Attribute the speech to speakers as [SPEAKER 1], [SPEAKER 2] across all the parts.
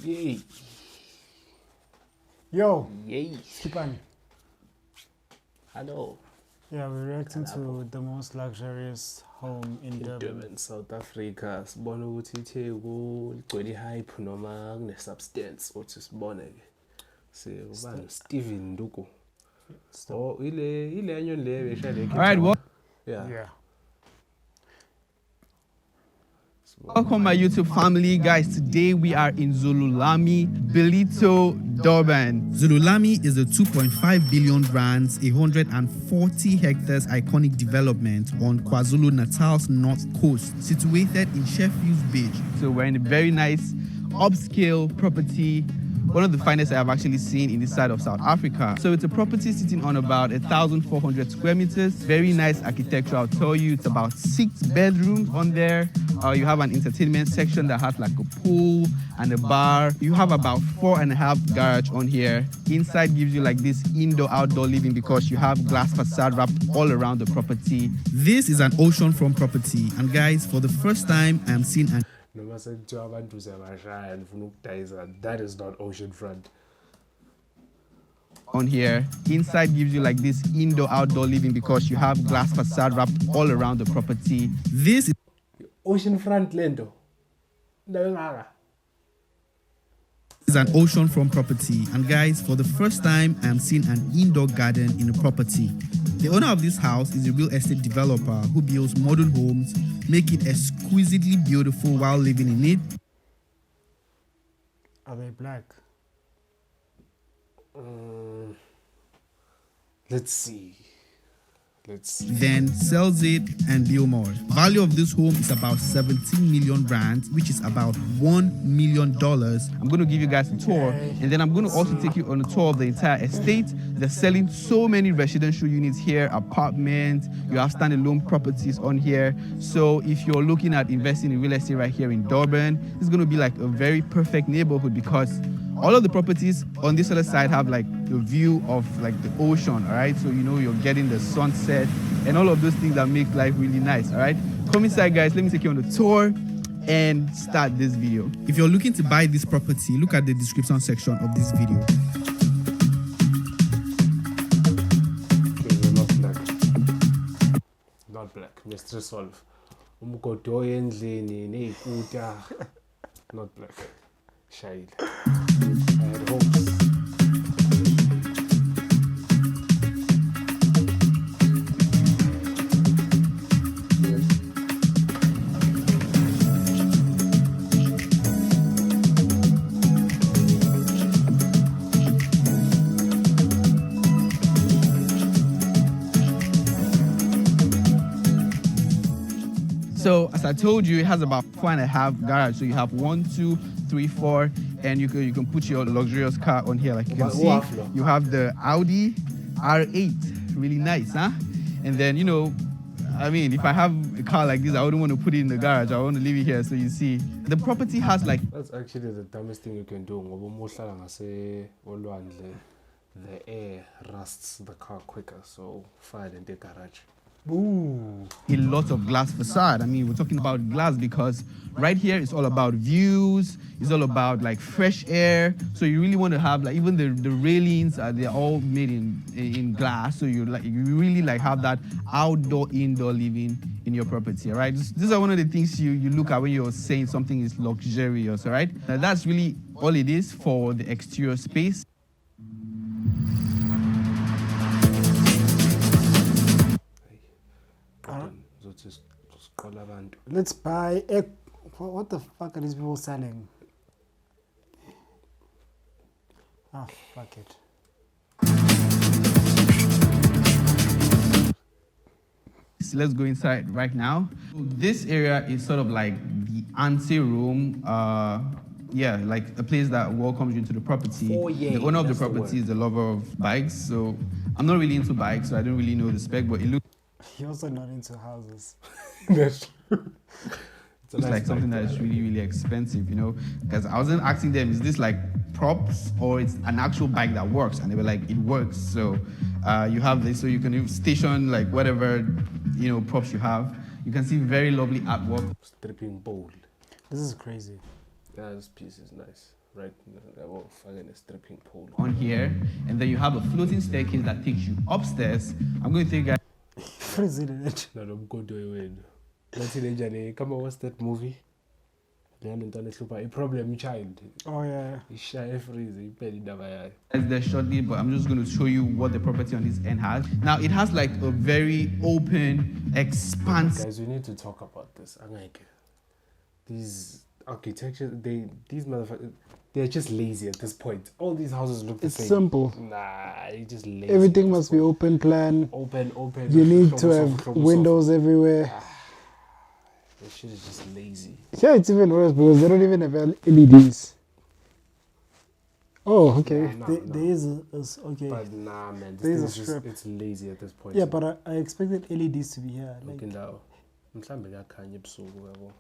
[SPEAKER 1] Yay.
[SPEAKER 2] Yo.
[SPEAKER 1] Yay.
[SPEAKER 2] Skipani.
[SPEAKER 1] Hello.
[SPEAKER 2] Yeah, we're reacting to the most luxurious home in Durban.
[SPEAKER 1] South Africa. Sibona ukuthi ithe kugcwele hype noma kune substance uthi sibone ke. Ubani Steven Ndukwu. Oh, ile anyo le beshade.
[SPEAKER 3] All right, well,
[SPEAKER 2] Yeah.
[SPEAKER 3] welcome my YouTube family, guys. Today we are in Zululami, Bellito, Durban.
[SPEAKER 4] Zululami is a 2.5 billion rands, 140 hectares iconic development on KwaZulu-Natal's north coast, situated in Sheffield's Beach.
[SPEAKER 3] So we're in a very nice upscale property, one of the finest I have actually seen in this side of South Africa. So it's a property sitting on about 1,400 square meters. Very nice architecture, I'll tell you. It's about 6 bedrooms on there. You have an entertainment section that has like a pool and a bar. You have about 4.5 garage on here. Inside gives you like this indoor-outdoor living because you have glass facade wrapped all around the property.
[SPEAKER 4] This is an oceanfront property, and guys, for the first time I am seeing an
[SPEAKER 1] that is not oceanfront.
[SPEAKER 3] On here, inside gives you like this indoor-outdoor living because you have glass facade wrapped all around the property.
[SPEAKER 4] This
[SPEAKER 1] Oceanfront lendo.
[SPEAKER 4] is an oceanfront property, and guys, for the first time I am seeing an indoor garden in the property. The owner of this house is a real estate developer who builds modern homes, make it exquisitely beautiful while living in it.
[SPEAKER 2] Are they black?
[SPEAKER 1] Let's see.
[SPEAKER 4] Then sells it and build more. Value of this home is about 17 million rands, which is about $1 million.
[SPEAKER 3] I'm going to give you guys a tour, and then I'm going to also take you on a tour of the entire estate. They're selling so many residential units here, apartments, you have standalone properties on here. So if you're looking at investing in real estate right here in Durban, it's going to be like a very perfect neighborhood because all of the properties on this other side have like the view of like the ocean, all right? So you know you're getting the sunset and all of those things that make life really nice, all right? Come inside, guys. Let me take you on the tour and start this video.
[SPEAKER 4] If you're looking to buy this property, look at the description section of this video.
[SPEAKER 1] Not black. Mr. Solve. Umgodo endlini neyikuta. Not black. Shade. I had hopes.
[SPEAKER 3] So as I told you, it has about 4.5 garage. So you have 1, 2, 3, 4, and you can put your luxurious car on here. Like you can see, you have the Audi R8, really nice, huh? And then, you know, I mean, if I have a car like this, I wouldn't want to put it in the garage. I want to leave it here. So you see, the property has like...
[SPEAKER 1] That's actually the dumbest thing you can do. The air rusts the car quicker, so fire in the garage.
[SPEAKER 2] Ooh.
[SPEAKER 3] A lot of glass facade. I mean, we're talking about glass because right here it's all about views. It's all about like fresh air. So you really want to have like even the railings. They're all made in glass. So you really like have that outdoor indoor living in your property. All right. These are one of the things you look at when you're saying something is luxurious. All right. Now, that's really all it is for the exterior space.
[SPEAKER 2] Let's buy a... What the fuck are these people selling? Ah, fuck it.
[SPEAKER 3] So let's go inside right now. This area is sort of like the ante room. Yeah, like a place that welcomes you into the property. The owner of the property is a lover of bikes, so I'm not really into bikes, so I don't really know the spec, but it looks...
[SPEAKER 2] You're also not into houses.
[SPEAKER 1] That's true.
[SPEAKER 3] It's like something that is really, really expensive, you know? Because I wasn't asking them, is this like props or it's an actual bike that works? And they were like, it works. So you have this, so you can station like whatever, you know, props you have. You can see very lovely artwork.
[SPEAKER 1] Stripping bowl.
[SPEAKER 2] This is crazy.
[SPEAKER 1] Yeah, this piece is nice. right? Fucking a stripping pole.
[SPEAKER 3] On here, and then you have a floating staircase that takes you upstairs. I'm going to take you guys.
[SPEAKER 2] Freezing it.
[SPEAKER 1] No, I'm going to do it. Come on, what's that movie? A problem child.
[SPEAKER 2] Oh yeah.
[SPEAKER 3] There shortly, but I'm just going to show you what the property on this end has. Now it has like a very open, expansive.
[SPEAKER 1] Guys, we need to talk about this. I'm like, these architecture, these motherfuckers, they're just lazy at this point. All these houses look the
[SPEAKER 2] It's
[SPEAKER 1] same.
[SPEAKER 2] simple.
[SPEAKER 1] Nah, it's just lazy.
[SPEAKER 2] Everything must be open plan.
[SPEAKER 1] Open.
[SPEAKER 2] You need to have windows everywhere.
[SPEAKER 1] This shit is just lazy.
[SPEAKER 2] Yeah, it's even worse because they don't even have LEDs. Oh, okay.
[SPEAKER 1] Nah,
[SPEAKER 2] There is okay.
[SPEAKER 1] But nah, man,
[SPEAKER 2] There is
[SPEAKER 1] this
[SPEAKER 2] a
[SPEAKER 1] thing is just,
[SPEAKER 2] strip.
[SPEAKER 1] it's lazy at this point.
[SPEAKER 2] Yeah, but I expected LEDs to be here. Like,
[SPEAKER 1] Looking down. Mhlambe kuyakhanya ebusuku yabo.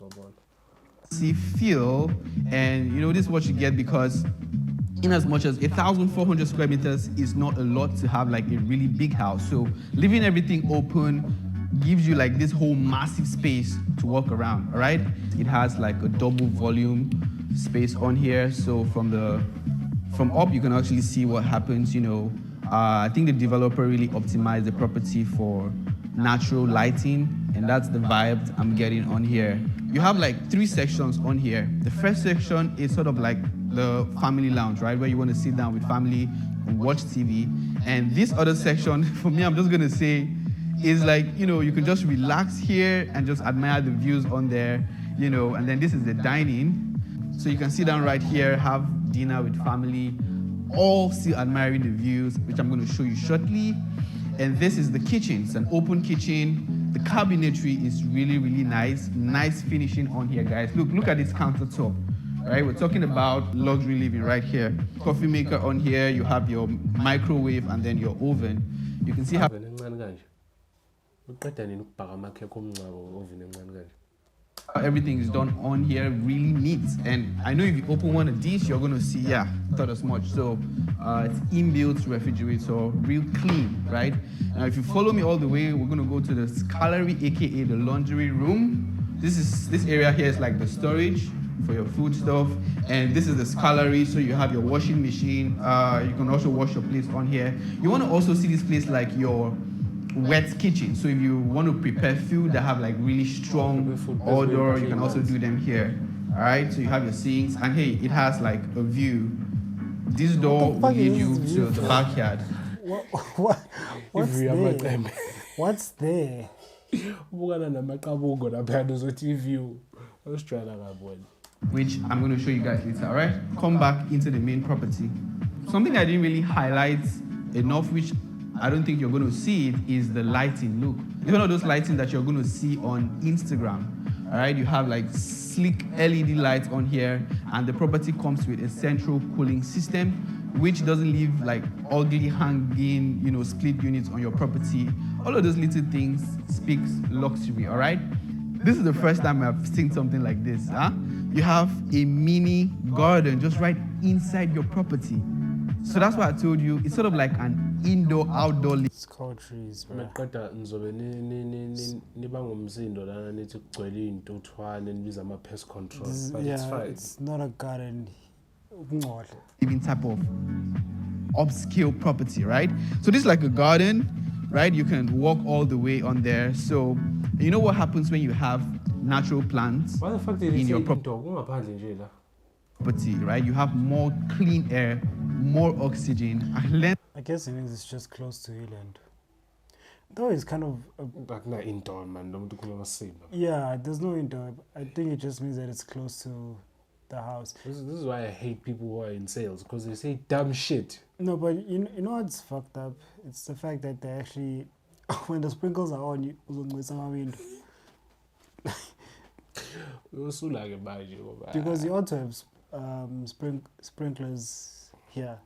[SPEAKER 1] Sobona.
[SPEAKER 3] Feel, and you know this is what you get, because in as much as 1,400 square meters is not a lot to have like a really big house, so leaving everything open gives you like this whole massive space to walk around. All right, it has like a double volume space on here, so from up you can actually see what happens. You know, I think the developer really optimized the property for natural lighting, and that's the vibe I'm getting on here. You have like 3 sections on here. The first section is sort of like the family lounge, right, where you want to sit down with family and watch TV. And this other section, for me, I'm just gonna say, is like, you know, you can just relax here and just admire the views on there, you know. And then this is the dining, so you can sit down right here, have dinner with family, all still admiring the views, which I'm going to show you shortly. And this is the kitchen. It's an open kitchen. The cabinetry is really, really nice. Nice finishing on here, guys. Look at this countertop. All right, we're talking about luxury living right here. Coffee maker on here. You have your microwave and then your oven. You can see how everything is done on here, really neat. And I know if you open one of these, you're going to see, yeah, not as much. So it's inbuilt refrigerator, real clean, right? Now, if you follow me all the way, we're going to go to the scullery, aka the laundry room. This area here is like the storage for your food stuff, and this is the scullery, so you have your washing machine. You can also wash your plates on here. You want to also see this place like your wet kitchen, so if you want to prepare food that have like really strong odor, you can also do them here. All right, so you have your sinks, and hey, it has like a view. This door will lead you to the backyard.
[SPEAKER 2] What's there? What's there?
[SPEAKER 3] Which I'm going to show you guys later. All right, come back into the main property. Something I didn't really highlight enough, which I don't think you're going to see it, is the lighting. Look, it's one of those lighting that you're going to see on Instagram. All right, you have like sleek LED lights on here, and the property comes with a central cooling system, which doesn't leave like ugly hanging, you know, split units on your property. All of those little things speaks luxury. All right, this is the first time I've seen something like this. You have a mini garden just right inside your property. So that's why I told you it's sort of like an indoor-outdoor.
[SPEAKER 2] It's called trees, bro.
[SPEAKER 1] Pest control,
[SPEAKER 2] This is-
[SPEAKER 1] but
[SPEAKER 2] yeah,
[SPEAKER 1] it's fine.
[SPEAKER 2] it's not a garden.
[SPEAKER 3] Living type of upscale property, right? So this is like a garden, right? You can walk all the way on there. So you know what happens when you have natural plants
[SPEAKER 1] Why the fuck did
[SPEAKER 3] in
[SPEAKER 1] he
[SPEAKER 3] your
[SPEAKER 1] say
[SPEAKER 3] property, right? You have more clean air, more oxygen, and less.
[SPEAKER 2] I guess it means it's just close to Eland. Though it's kind of
[SPEAKER 1] Back na indoor, man. Don't do the same.
[SPEAKER 2] yeah. There's no indoor. I think it just means that it's close to the house.
[SPEAKER 1] This is why I hate people who are in sales, because they say dumb shit.
[SPEAKER 2] No, but you know what's fucked up? It's the fact that they actually, when the sprinkles are on, you window. Because you ought to have sprinklers here.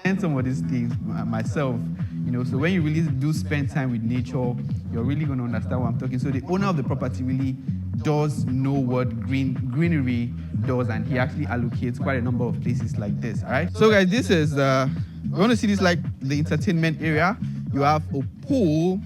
[SPEAKER 3] And some of these things myself, you know, so when you really do spend time with nature, you're really going to understand what I'm talking. So the owner of the property really does know what greenery does, and he actually allocates quite a number of places like this. All right, so guys, this is you want to see this like the entertainment area. You have a pool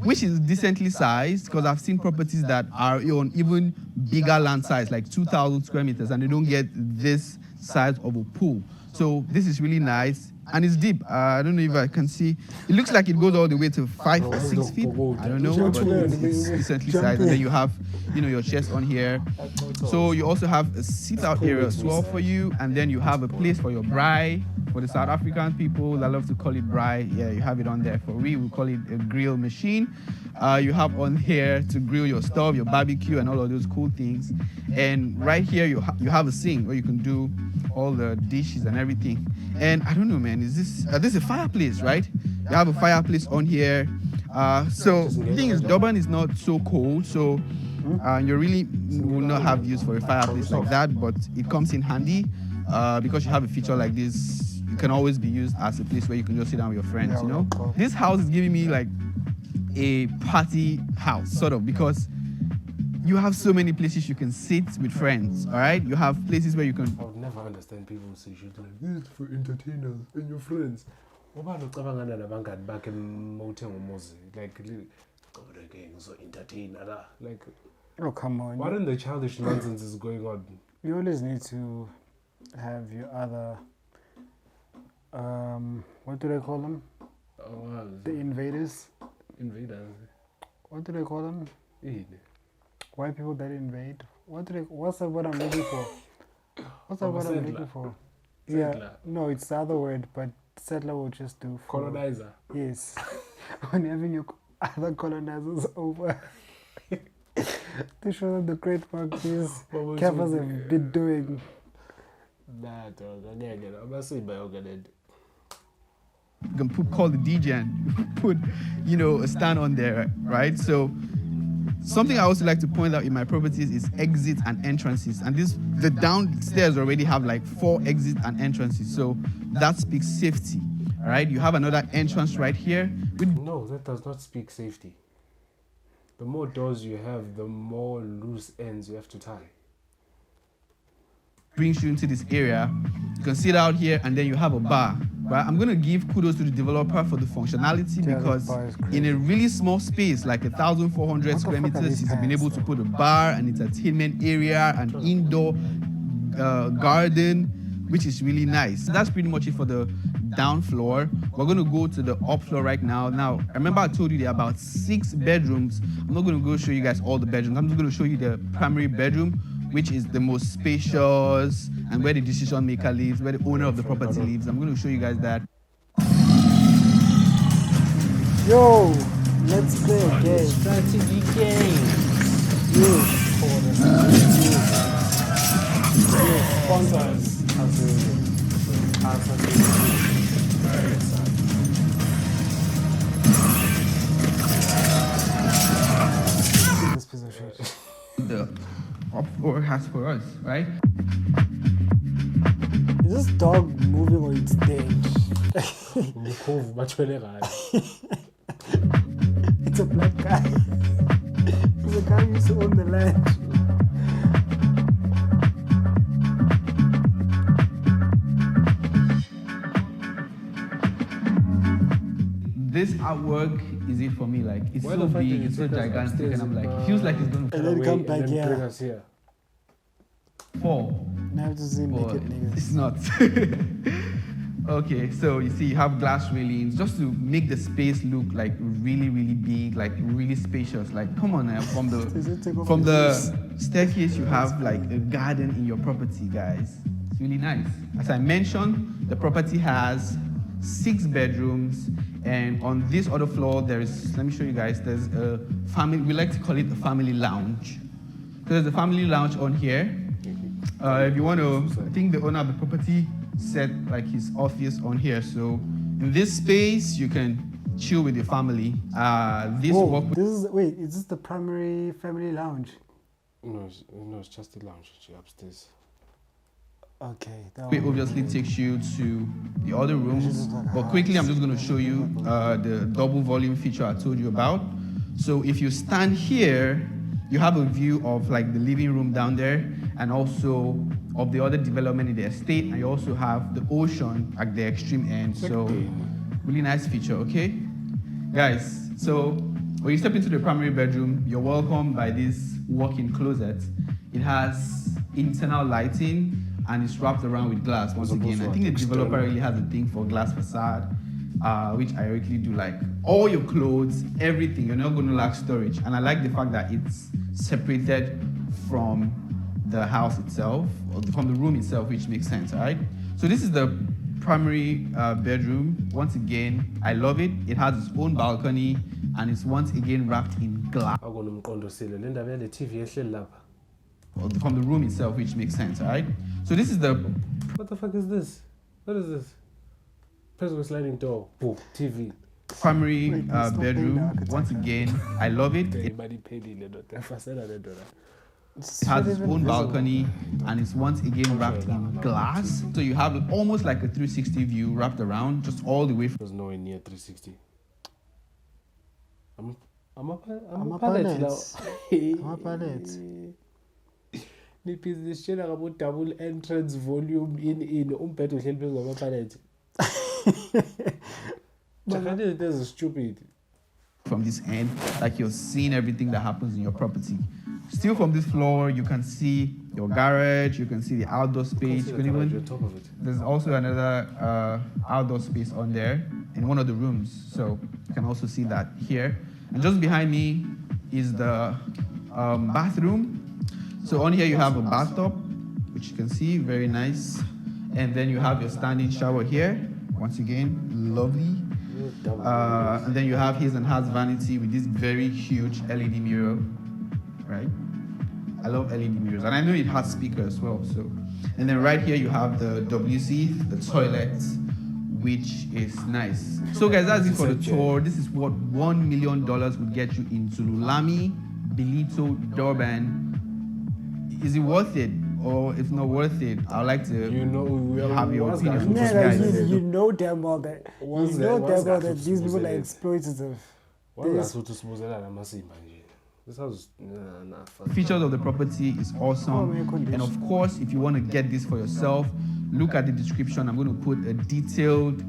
[SPEAKER 3] which is decently sized, because I've seen properties that are on even bigger land size, like 2,000 square meters, and they don't get this size of a pool. So this is really nice, and it's deep. I don't know if I can see. It looks like it goes all the way to 5 or 6 feet. I don't know, but it's decently sized. And then you have, your chest on here. So you also have a sit-out area as well for you, and then you have a place for your braai. For the South African people that love to call it braai, yeah, you have it on there. For we call it a grill machine. You have on here to grill your stuff, your barbecue, and all of those cool things. And right here, you have a sink where you can do all the dishes and everything. And I don't know, man, is this a fireplace, right? You have a fireplace on here. So the thing is, Durban is not so cold, so you really will not have use for a fireplace like that, but it comes in handy because you have a feature like this. It can always be used as a place where you can just sit down with your friends, This house is giving me like a party house, sort of, because you have so many places you can sit with friends, all right? You have places where you can...
[SPEAKER 1] I would never understand people who say shit like, this is for entertainers and your friends. Like, so entertainer. Like,
[SPEAKER 2] oh, come on.
[SPEAKER 1] What in the childish nonsense is going on?
[SPEAKER 2] You always need to have your other... what do they call them? The invaders.
[SPEAKER 1] Invaders.
[SPEAKER 2] What do they call them?
[SPEAKER 1] Yeah.
[SPEAKER 2] White people that invade. What's the word I'm looking for? What's the word I'm looking for?
[SPEAKER 1] Settler.
[SPEAKER 2] Yeah, no, it's the other word, but settler will just do.
[SPEAKER 1] Colonizer.
[SPEAKER 2] Yes. When having your other colonizers over to show them the great work these Kaffers have been doing.
[SPEAKER 3] You can call the DJ and put, a stand on there, right? So something I also like to point out in my properties is exits and entrances. And the downstairs already have like 4 exits and entrances. So that speaks safety, all right? You have another entrance right here.
[SPEAKER 1] No, that does not speak safety. The more doors you have, the more loose ends you have to tie.
[SPEAKER 3] Brings you into this area. You can sit out here, and then you have a bar. Right? I'm gonna give kudos to the developer for the functionality, because in a really small space, like 1,400 square meters, he's been able to put a bar, an entertainment area, an indoor garden, which is really nice. That's pretty much it for the down floor. We're gonna go to the up floor right now. Now, remember I told you there are about 6 bedrooms. I'm not gonna go show you guys all the bedrooms. I'm just gonna show you the primary bedroom, which is the most spacious and where the decision maker lives, where the owner of the property lives. I'm going to show you guys that.
[SPEAKER 2] Yo, let's play a game.
[SPEAKER 1] Strategy game. Sponsors.
[SPEAKER 2] This piece of shit.
[SPEAKER 3] The up floor has for us, right?
[SPEAKER 2] Is this dog moving or it's dead? It's a black guy. It's a guy who used to own the land.
[SPEAKER 3] This artwork is it for me. Like, it's so big, it's so gigantic, and I'm like, it feels like it's gonna
[SPEAKER 2] And then come back
[SPEAKER 1] bring
[SPEAKER 2] here.
[SPEAKER 1] us here.
[SPEAKER 3] fall.
[SPEAKER 2] Now to see naked niggas.
[SPEAKER 3] It's not. Okay, so you see, you have glass railings just to make the space look like really, really big, like really spacious. Like, come on now, from the staircase, you have like a garden in your property, guys. It's really nice. As I mentioned, the property has 6 bedrooms, and on this other floor, there's, let me show you guys, there's a family, we like to call it a family lounge. So there's a family lounge on here. If you want to, I think the owner of the property set like his office on here. So in this space, you can chill with your family.
[SPEAKER 2] Wait, is this the primary family lounge?
[SPEAKER 1] No, it's just the lounge upstairs.
[SPEAKER 2] Okay.
[SPEAKER 3] It obviously takes you to the other rooms, but quickly I'm just going to show you the double volume feature I told you about. So if you stand here, you have a view of like the living room down there, and also of the other development in the estate, and you also have the ocean at the extreme end. So really nice feature, okay? Guys, so when you step into the primary bedroom, you're welcomed by this walk-in closet. It has internal lighting and it's wrapped around with glass once again. I think the developer really has a thing for glass facade, which I really do like. All your clothes, everything, you're not going to lack storage. And I like the fact that it's separated from the house itself, or from the room itself, which makes sense, all right? So this is the primary bedroom. Once again, I love it. It has its own balcony and it's once again wrapped in glass. From the room itself, which makes sense, all right? So this is the...
[SPEAKER 1] What the fuck is this? What is this? Person with sliding door. Boom. TV.
[SPEAKER 3] Primary bedroom. Once again, I love it. It has its own balcony and it's once again wrapped in glass. So you have almost like a 360 view wrapped around, just all the way from...
[SPEAKER 1] There's nowhere near 360. I'm a pallet now.
[SPEAKER 2] I'm a pallet.
[SPEAKER 1] This channel about double entrance volume in umbhedo uhleli phezu kwamapalethi. This is stupid.
[SPEAKER 3] From this end, like you're seeing everything that happens in your property. Still from this floor, you can see your garage, you can see the outdoor space. You can even,
[SPEAKER 1] top of it.
[SPEAKER 3] there's also another outdoor space on there in one of the rooms. So you can also see that here. And just behind me is the bathroom. So on here you have a bathtub, which you can see, very nice. And then you have your standing shower here. Once again, lovely. And then you have his and hers vanity with this very huge LED mirror, right? I love LED mirrors, and I know it has speaker as well. So, and then right here you have the WC, the toilet, which is nice. So guys, that's it for the tour. This is what $1 million would get you in Zululami, Bilito, Durban. Is it worth it? Or if not worth it, I'd like to have your opinion from those guys.
[SPEAKER 2] You know damn well that these people are exploitative.
[SPEAKER 1] This house,
[SPEAKER 3] Features of the property is awesome. And of course, if you want to get this for yourself, look at the description. I'm going to put a detailed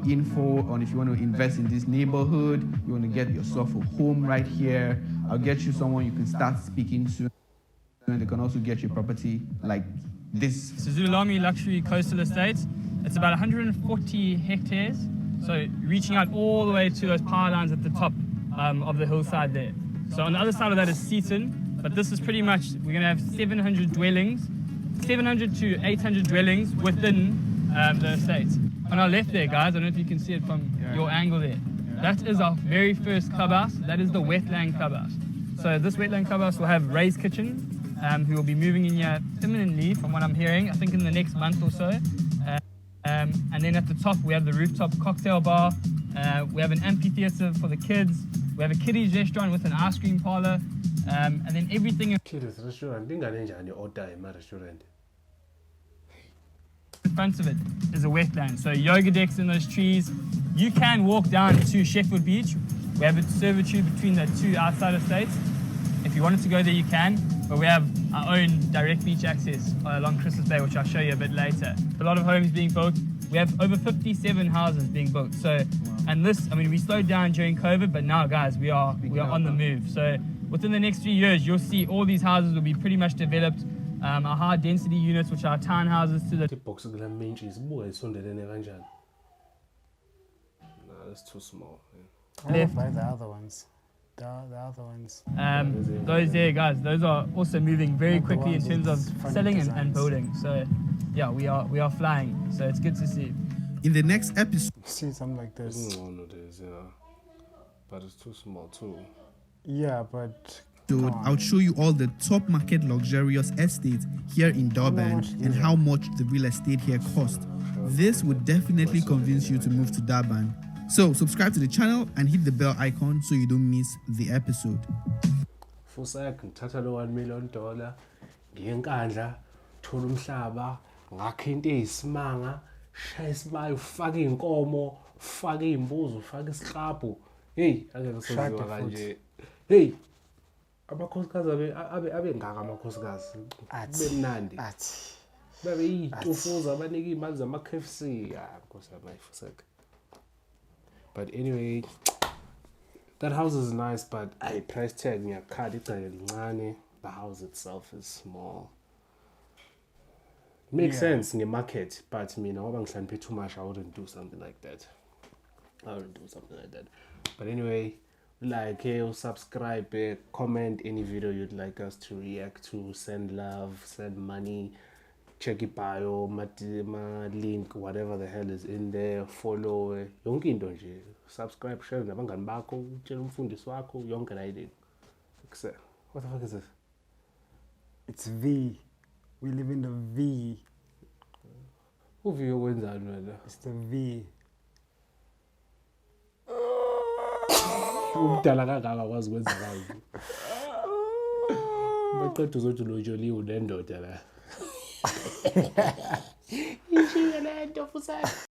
[SPEAKER 3] info on if you want to invest in this neighborhood, you want to get yourself a home right here. I'll get you someone you can start speaking to. And they can also get your property like this.
[SPEAKER 5] Zululami Luxury Coastal Estate. It's about 140 hectares, so reaching out all the way to those power lines at the top of the hillside there. So on the other side of that is Seaton, but this is pretty much, we're going to have 700 dwellings, 700 to 800 dwellings within the estate. On our left there, guys, I don't know if you can see it from your angle there. That is our very first clubhouse. That is the wetland clubhouse. So this wetland clubhouse will have Ray's Kitchen, who will be moving in here imminently, from what I'm hearing, I think in the next month or so. And then at the top, we have the rooftop cocktail bar. We have an amphitheater for the kids. We have a kiddies restaurant with an ice cream parlor. And then everything in
[SPEAKER 1] Kiddies restaurant, order in my restaurant.
[SPEAKER 5] front of it is a wetland. So yoga decks in those trees. You can walk down to Sheffield Beach. We have a servitude between the two outside estates. If you wanted to go there, you can. But we have our own direct beach access along Christmas Bay, which I'll show you a bit later. A lot of homes being built. We have over 57 houses being built. So, and this, I mean, we slowed down during COVID, but now, guys, we are on the move. So within the next 3 years, you'll see all these houses will be pretty much developed. Our high density units, which are townhouses to the
[SPEAKER 1] No, that's too small.
[SPEAKER 2] I don't buy the other ones. The other ones.
[SPEAKER 5] those there, guys, those are also moving very quickly in terms of
[SPEAKER 2] Funny
[SPEAKER 5] selling and
[SPEAKER 2] designs.
[SPEAKER 5] building. So yeah, we are flying. So it's good to see.
[SPEAKER 4] In the next episode,
[SPEAKER 2] See something like this.
[SPEAKER 1] One of these, yeah. But it's too small too.
[SPEAKER 2] Yeah, but
[SPEAKER 4] I'll show you all the top market luxurious estates here in Durban and how much the real estate here cost. This would definitely convince you to move to Durban. So subscribe to the channel and hit the bell icon so you don't miss the episode.
[SPEAKER 1] Fusek ngithatha lo $1 million ngiyenkandla thola umhlaba ngakhe into eyisimanga shaya isibaya ufaka inkomo ufaka izimbuzi ufaka isiklabhu hey angeke senziwa kanje hey amakhosikazi abe ngaka amakhosikazi kube mnandi babe yitufuza abanika imali zama KFC nkosi yami Fusek. But anyway, that house is nice, but I price tag ngiyakhala icala lincane. the house itself is small. Makes sense in the market, but me now pay too much. I wouldn't do something like that. But anyway, like, subscribe, comment any video you'd like us to react to, send love, send money, check your bio, my link, whatever the hell is in there, follow, yonke into nje, subscribe, share nabangani bakho, utshela umfundisi wakho, yonke la into. What the fuck is this?
[SPEAKER 2] It's V. We live in the V.
[SPEAKER 1] Uvi yokwenzani wena?
[SPEAKER 2] It's the V.
[SPEAKER 1] Umdala kangaka akwazi ukwenza kanje. Baqeda uzothi lojoliwe nendoda la. Ishiye le nto futhi.